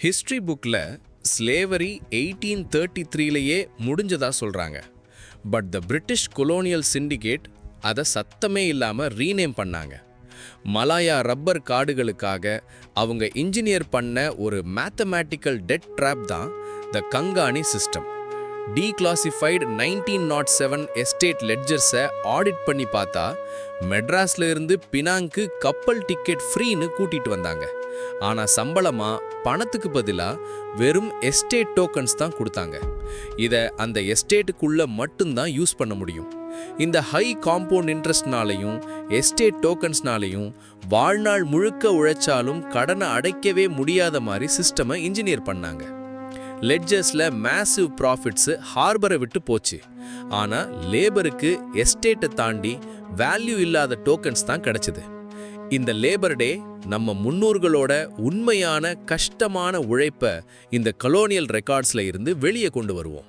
History புக்கில் slavery 1833லேயே முடிஞ்சதா சொல்கிறாங்க. But the British colonial syndicate அதை சத்தமே இல்லாமல் ரீநேம் பண்ணாங்க. மலாயா ரப்பர் காடுகளுக்காக அவங்க இன்ஜினியர் பண்ண ஒரு மேத்தமேட்டிக்கல் டெட் ட்ராப் தான் த கங்காணி சிஸ்டம். டீக்ளாசிஃபைடு 1907 எஸ்டேட் லெட்ஜர்ஸை ஆடிட் பண்ணி பார்த்தா மெட்ராஸ்ல இருந்து பினாங்கு கப்பல் டிக்கெட் ஃப்ரீன்னு கூட்டிட்டு வந்தாங்க. ஆனால் சம்பளமாக பணத்துக்கு பதிலாக வெறும் எஸ்டேட் டோக்கன்ஸ் தான் கொடுத்தாங்க. இதை அந்த எஸ்டேட்டுக்குள்ளே மட்டும்தான் யூஸ் பண்ண முடியும். இந்த ஹை காம்பவுண்ட் இன்ட்ரெஸ்ட்னாலையும் எஸ்டேட் டோக்கன்ஸ்னாலையும் வாழ்நாள் முழுக்க உழைச்சாலும் கடனை அடைக்கவே முடியாத மாதிரி சிஸ்டமை இன்ஜினியர் பண்ணாங்க. லெட்ஜர்ஸில் மேசிவ் ப்ராஃபிட்ஸு ஹார்பரை விட்டு போச்சு. ஆனால் லேபருக்கு எஸ்டேட்டை தாண்டி வேல்யூ இல்லாத டோக்கன்ஸ் தான் கிடைச்சிது. இந்த லேபர் டே நம்ம முன்னோர்களோட உண்மையான கஷ்டமான உழைப்பை இந்த கொலோனியல் ரெக்கார்ட்ஸில் இருந்து வெளியே கொண்டு வருவோம்.